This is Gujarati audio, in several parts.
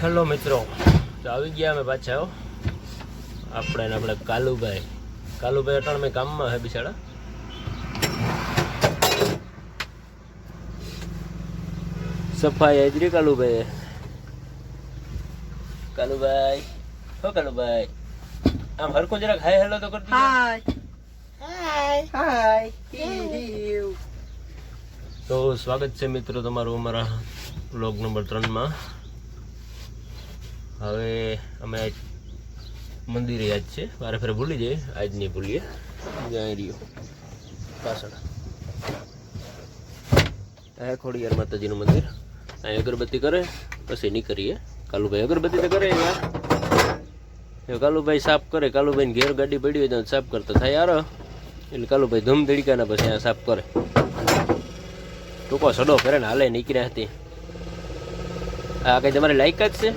હેલો મિત્રો, તો આવી ગયા અમે પાછા આપણે કાલુભાઈ અટાણ મેં કામમાં હે બિચારા. સફાઈ હાજરી કાલુભાઈ હો કાલુભાઈ આમ હરખો જરાક હાય હેલો તો કરતી. હાય. તો સ્વાગત છે મિત્રો તમારું અમારા વ્લોગ નંબર 3 માં. હવે અમે મંદિરે યાદ છે, વારે ફરે ભૂલી જઈએ, આજ નહીં ભૂલીએ. જાય રહ્યો પાછળ આ ખોડિયાર માતાજીનું મંદિર. અહીં અગરબત્તી કરે પછી નીકળીએ. કાલુભાઈ અગરબત્તી તો કરે યાર, કાલુભાઈ સાફ કરે. કાલુભાઈને ઘેર ગાડી પડી હોય તો સાફ કરતા થાય યાર, એટલે કાલુભાઈ ધૂમ ધડીકાના પછી આ સાફ કરે. ટૂંકો સડો કરે ને હાલે નીકળ્યા હતી. આ કઈ તમારી લાયકાત છે?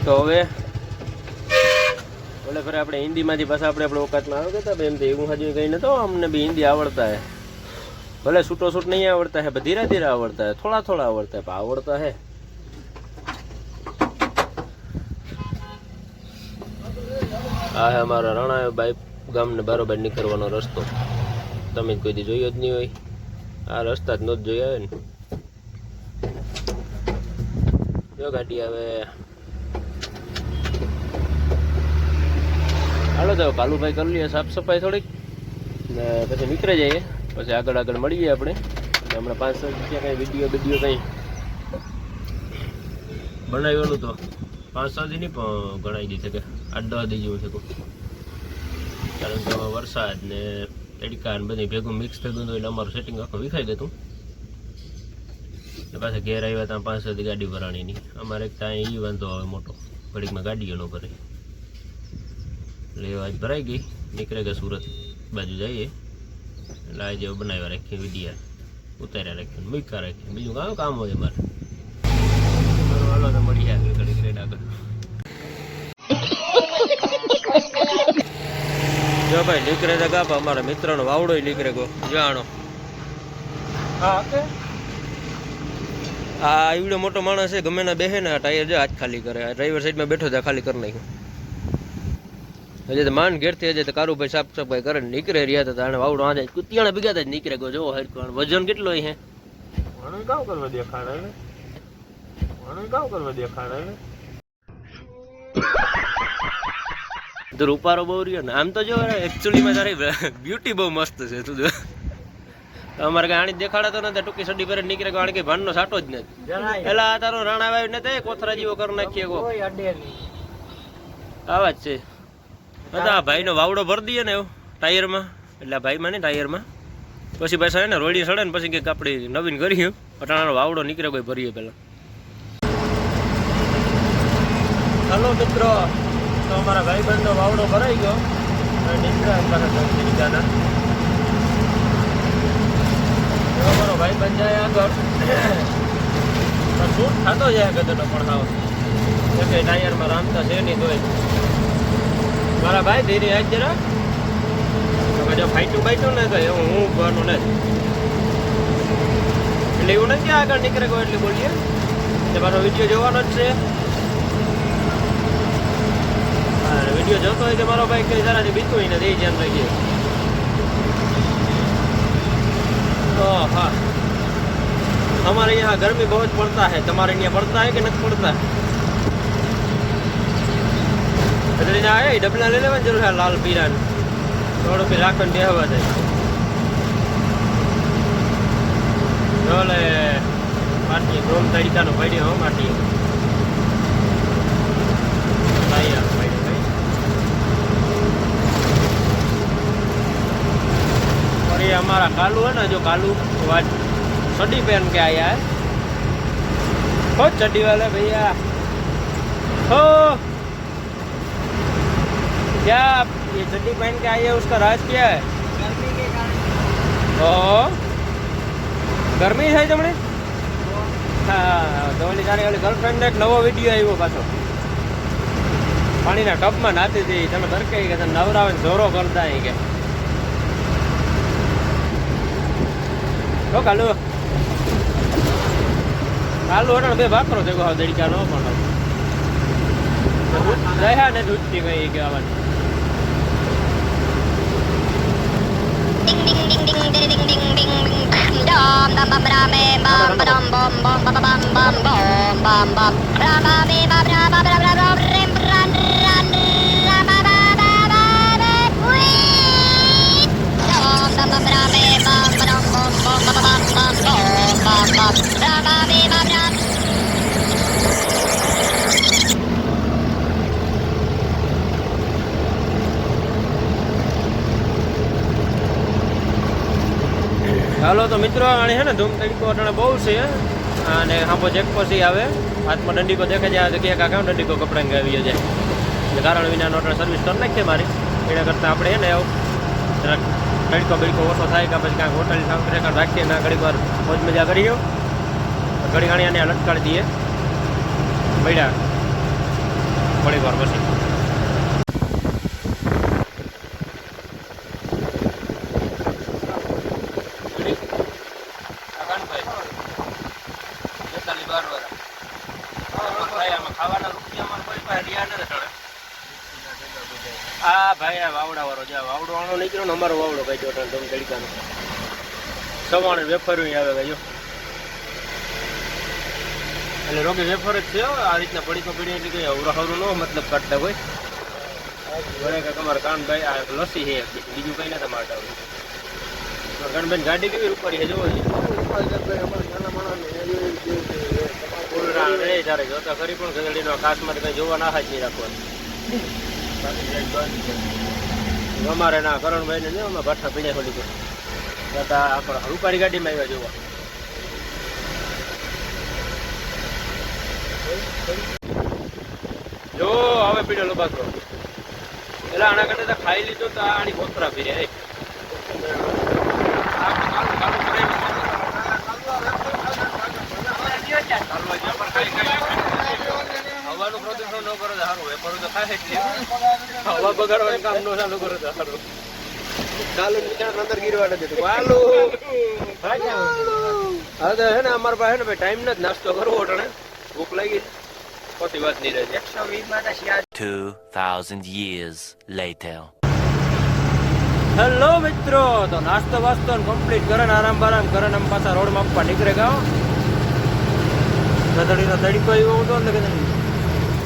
તો હવે ઓલે ફરે આપણે હિન્દીમાંથી પાછા આપણે ઓકાતમાં આવી ગયા હતા. એમ તો એવું હજુ કઈ નતો, અમને બી હિન્દી આવડતા હે. ભલે છૂટો છૂટ નહીં આવડતા હે, ધીરે ધીરે આવડતા હે, થોડા થોડા આવડતા હે, પણ આવડતા હે. આ હે અમારા રણાભાઈ ગામને બારોબાર નીકળવાનો રસ્તો. તમે કોઈ દી જોયો જ નહીં હોય, આ રસ્તા જ ન જોયા હોય ને. જો ગાડી આવે. હાલો તો કાલુભાઈ કરી લઈએ સાફ સફાઈ થોડીક ને પછી નીકળી જઈએ. પછી આગળ મળીએ આપણે. હમણાં 5-6 જગ્યા કંઈ વિડીયો કંઈ બનાવ્યું તો 5-6 દી નહીં પણ ગણાઈ દી શકે, 8-10 દી જેવું છે. કારણ કે વરસાદ ને તડકા ને બધી ભેગું મિક્સ થઈ ગયું એટલે અમારું સેટિંગ આખું વિખાઈ ગયું. પાછા ઘેર આવ્યા ત્યાં 5-6 દી ગાડી ભરાણી નહીં. અમારે એક ત્યાં એ વાંધો આવે મોટો, ઘડીકમાં ગાડીઓ ન ભરે. એટલે એ આજ ભરાઈ ગઈ, નીકળે ગયા સુરત બાજુ જઈએ. એટલે આજે બનાવ્યા રાખીએ વિડીયા, ઉતાર્યા રાખીએ, મૂક્યા રાખીએ. બીજું કામ હોય અમારે. હાલો તો મળીએ આગળ ઘડીક રેડ આગળ. જો ભાઈ નીકળે તો ગાપા અમારા મિત્રનો વાવડો નીકળે ગયો જાણો. હા આ એવડો મોટો માણસ છે, ગમે ના બેસે ને ટાયર જો હાથ ખાલી કરે. ડ્રાઈવર સાઈડમાં બેઠો ત્યાં ખાલી કરી નાખ્યું. હજી તો માંડ ઘેરથી હજી તો કારુભાઈ સાફ સફાઈ કરે નીકળે રહ્યા હતા. આને વાવડો આજે કુતિયાણા ભેગા જ નીકળે ગયો. જો હરખું વજન કેટલો હે. કામ કરવા દેખાડે તું રૂપારો બહુ રહ્યો ને. આમ તો જો એકચ્યુઅલીમાં તારી બ્યુટી બહુ મસ્ત છે. તું જો અમારે કઈ આણી દેખાડાતો નથી, ટૂંકી સડી પર નીકળે ગયો. આણી કઈ ભાનનો સાટો જ નથી. એટલે આ તારો રાણા વાય ને કોથરા જેવો કરી નાખીએ. આવા જ છે. આ ભાઈ નો વાવડો ભરી દઈએ ને એવું ટાયરમાં, એટલે ભાઈમાં ને ટાયરમાં પછી પાછા ને રોડી સડે ને પછી કંઈક આપણે નવીન કરીએ. અટાણાનો વાવડો નીકળે કોઈ ભરીએ પેલા. હાલો મિત્રો, તો અમારા ભાઈબંધનો વાવડો ભરાઈ ગયો. અમારો ભાઈબંધ જાય આગળ, શૂટ થતો જાય ગધેડો પણ હાવ કે ટાયરમાં રામતા છે નહીં. તોય મારા ભાઈ ધીરે આજ જરા જો ફાઈટું ને તો એવું હું ભરનું નથી. એટલે એવું નથી આગળ નીકળે ગયો એટલે બોલીએ. મારો વિડીયો જોવાનો જ છે. વિડીયો જોતો હોય તો મારો ભાઈ કઈ જરા બીતું નથી, એ ધ્યાન રાખીએ. તો હા, हमारे यहाँ गर्मी बहुत पड़ता है. तुम्हारे यहाँ पड़ता है कि नहीं पड़ता? એટલે આયા ડબલા લઈ લેવાની જરૂર છે. લાલ પીરા થોડું પી રાખવાનું બેહવા જાય. ઓલે માટી ગોમ તડીકાનો પડ્યો હો માટી. और ये हमारा कालू है ना, जो कालू चड्डी पहन के आया है. हो चड्डी वाले भैया हो, क्या ये चड्डी पहन के आई है, उसका राज क्या है? गर्मी के कारण. ओ गर्मी है तुमने? હા તો ઓલી તારી ઓલી ગર્લફ્રેન્ડ એક નવો વિડીયો આવ્યો પાછો. પાણીના ટબમાં નાતી હતી. તમે તરકે કે નવરાવે જોરો કરતા કે તો કાલુ હરણ બે ભાખરો થયો હા દડીકા નો પણ રહ્યા ને દૂધથી કઈ કે આવવાની હાલો તો મિત્રો આને હે ને ધૂમ તડકો અટાણે બહુ છે અને હાંભો ચેક પછી આવે હાથમાં દંડીકો દેખાય જાય કે કાકા દંડીકો કપડાં આવી જાય એટલે કારણ વિનાનો અટાણે સર્વિસ કરી નાખીએ મારી એના કરતાં આપણે હે ને જરાક તડકો બડકો ઓછો થાય કે પછી કાંઈક હોટલ સાંકરે રાખીએ ના ઘડીક વાર મોજ મજા કરીએ ઘડી ઘણી આને લટકાડી દઈએ મળ્યા થોડીક વાર પછી હા ભાઈ આ વાવડા વાળો જા વાવડો વાળો નીકળ્યો ને અમારો વાવડો ભાઈ જો તમે તડકાનો સવાણે વેફર આવે ભાઈ એટલે રોગે વેફર જ છે આ રીતના પડીકો પડી એટલે કઈ અવરું ન મતલબ કાઢતા હોય ઘરે કાંક અમારે કાનભાઈ આ લસ્સી છે બીજું કઈ ના તમારે કાનભાઈ ગાડી કેવી રૂપારી છે જોવો રે ત્યારે જોતા ખરી પણ ગધડીનો કાશમાં કઈ જોવા ના હાજ નહીં રાખવાનું અમારે ના કરણભાઈ ને અમે ભઠ્ઠા પીડ્યા ખોલી જતા આપણે રૂપારી ગાડીમાં આવ્યા જોવા જો હવે પીડેલો બાકરો એટલે આના કરતા તો ખાઈ લીધો તો આની કોતરા પીર્યા હવાનું પ્રદૂષણ ન કરો તો સારું વેપારું તો ખાય એટલે હવા બગાડવાનું કામ ન ચાલુ કરો તો સારું ચાલુ અંદર ગીરવા નથી ચાલુ હવે તો હે ને અમારા પાસે ને ભાઈ ટાઈમ નથી નાસ્તો કરવો અટાણે ભૂખ લાગી પછી વાત નહીં રહે 2000 years later. હેલો મિત્રો તો નાસ્તો વાસ્તો કમ્પ્લીટ કરે આરામ બારામ કરે ને પાછા રોડમાં આપવા નીકળે ગાઓ ગધડીનો તડકો એવો હતો ને ગધડી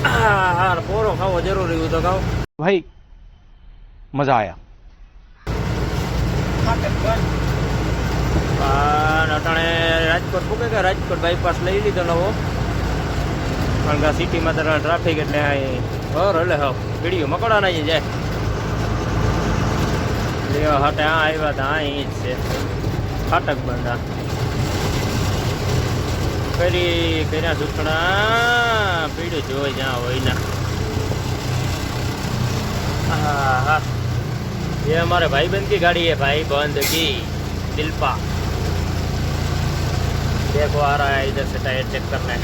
હા પોરો ખાવો જરૂરી હતો ગાઓ भाई मजा आया અટાણે રાજકોટ પૂકે કે રાજકોટ બાયપાસ લઈ લીધો નવો કારણ કે સિટીમાં તો ટ્રાફિક એટલે હર એટલે હા પીડીઓ મકડા નહીં જાય લ્યો હટે આ આવ્યા હતા અહીં જ છે ફાટક બંધા કર્યા સૂચના પીડ્યું જોઈ જ્યાં હોય ના હા હા ये हमारे भाई बहन की गाड़ी है भाई बंद की दिलपा देखो आ रहा है इधर से टायर चेक करना है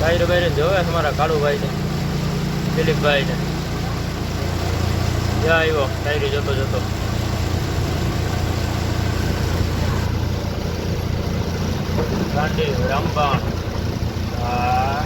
भाई भाई ने जो है हमारा कालू भाई ने दिलीप भाई ने क्या આવ્યો ટાયરી જોતો જોતો ગાંડી રામબા હા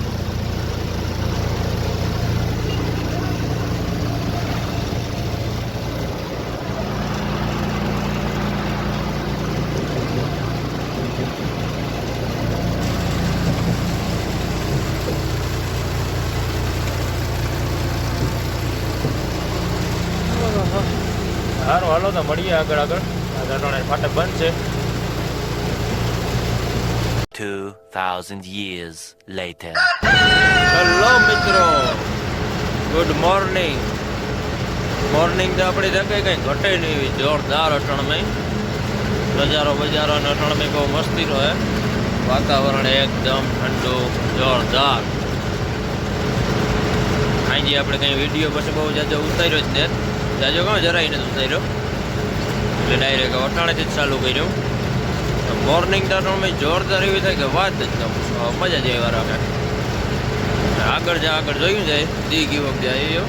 સારું હાલો તો મળીએ આગળ આગળ ફાટક બંધ છે 2000 years later. હેલો મિત્રો ગુડ મોર્નિંગ મોર્નિંગ તો આપણી જગ્યાએ કંઈ ઘટે નહીં એવી જોરદાર અટણમાં નજારો બજારો અને અટણમાં બહુ મસ્તી રહે વાતાવરણ એકદમ ઠંડુ જોરદાર આજે આપણે કંઈ વિડીયો પછી બહુ જાજો ઉતાર્યો જ ને જાજો કાં જરાય નથી ઉતાર્યો એટલે ડાયરેક્ટ અટાણેથી જ ચાલુ કર્યું મોર્નિંગ ટાઈમમાં જોરદાર એવી થાય કે વાત જ ન પૂછો મજા જ એવા રાખે આગળ જોયું જાય દી ગઈ વખતે આવ્યો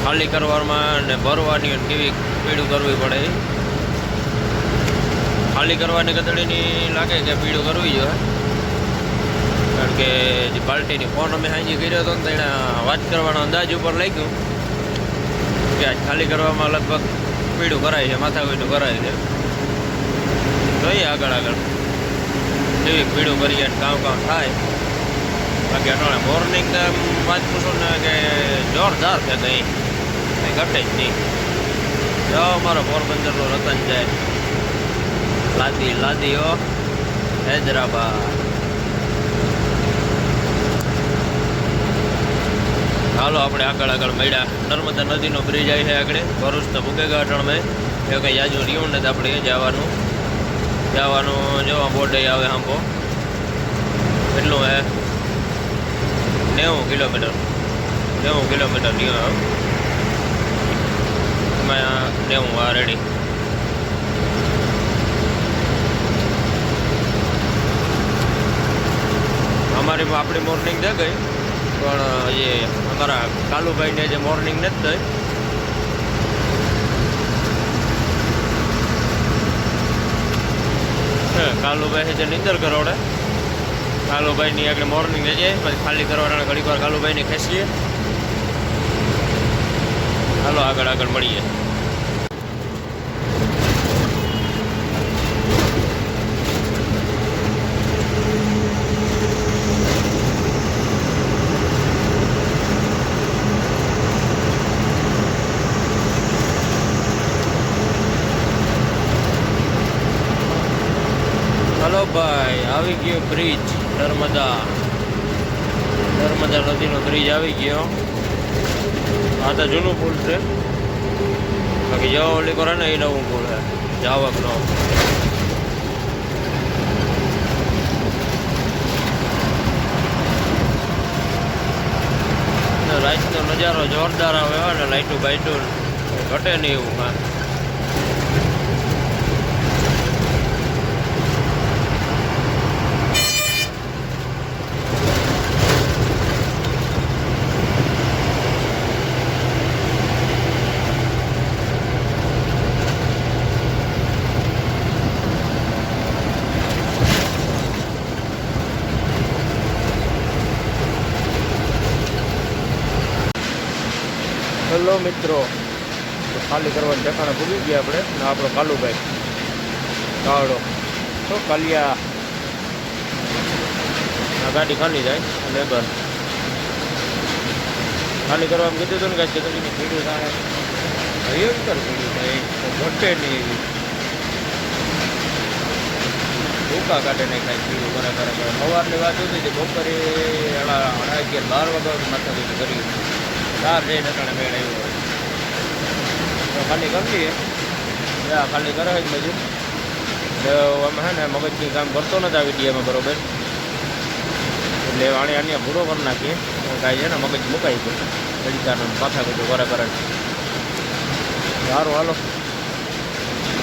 ખાલી કરવામાં અને ભરવાની અને કેવી પીળું કરવી પડે. ખાલી કરવાની કતડીની લાગે કે પીળું કરવી જોઈએ, કારણ કે જે પાર્ટીની ફોન અમે હાજી કર્યો હતો ને તો એને વાત કરવાનો અંદાજ ઉપર લાગ્યું કે આજ ખાલી કરવામાં લગભગ પીળું કરાય છે, માથાકૂટું કરાય છે. જોઈએ આગળ કેવી પીળું કરીએ કામ થાય. બાકી અટાણે મોર્નિંગ તો વાત પૂછો ને કે જોરદાર છે, કંઈ ઘટે જ નહીં. જો અમારો પોરબંદરનો રતન જાય લાદીઓ હૈદરાબાદ. હાલો આપણે આગળ મળ્યા. નર્મદા નદીનો બ્રિજ આવી છે આગળ. ભરૂચ તો ભૂકેગા અટણમાં એવું કંઈ યાજુ રહ્યું નથી. આપણે જવાનું જોવા બોર્ડે આવે આંબો કેટલું હે 90 કિલોમીટર રહ્યું એમાં 90 આ રેડી. આપણી મોર્નિંગ થઈ ગઈ, પણ જે અમારા કાલુભાઈને જે મોર્નિંગ નથી થઈ. કાલુભાઈ છે જે નિંદર કરોડે. કાલુભાઈની આગળ મોર્નિંગ થઈ જાય, પછી ખાલી કરવાના ઘડીક વાર કાલુભાઈને ખેંચીએ. હાલો આગળ મળીએ. હલો ભાઈ, આવી ગયો બ્રિજ નર્મદા નદીનો બ્રિજ આવી ગયો. આ તો જૂનું પુલ છે, બાકી જો ઓલી કરે ને એ નવું પુલ છે જાવકનો. રાતનો નજારો જોરદાર આવે ને, લાઈટું બાઈટું ઘટે નહીં એવું. હા, હેલો મિત્રો, તો ખાલી કરવાની ઠેકાણે ભૂલી ગયા આપણે. ને આપણો કાલુભાઈ કાવડો તો કાલિયા આ ગાડી ખાલી જાય લેબર ખાલી કરવામાં કીધું હતું ને કાંઈ ચકડીની ભીડું થાય ભયંકર ભીડું થાય, ઘટે નહીં એવી ભૂકા કાઢે નહીં કાંઈ ભીડું કરે. સવારની વાત હતી કે બપોરે 11-12 વાગ્યા માથા કરી 4 જઈને અટાણે મેળ આવ્યો હોય તો ખાલી કરી લઈએ. ખાલી કરે જ બધું. અમે છે ને મગજથી કામ કરતો નથી આ વિડીયોમાં બરોબર, એટલે આને ભૂરો કરી નાખીએ. કાંઈ છે ને મગજ મુકાઈ ગયું ગડિકાનો માથા કીધું બરાબર. સારું હાલો,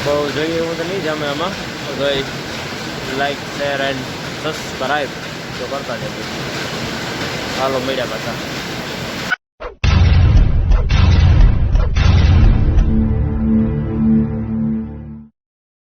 બહુ જોઈએ એવું તો નહીં જ અમે આમાં. લાઈક શેર એન્ડ સબસ્ક્રાઈબ તો કરતા જઈએ. હાલો મળ્યા પાછા.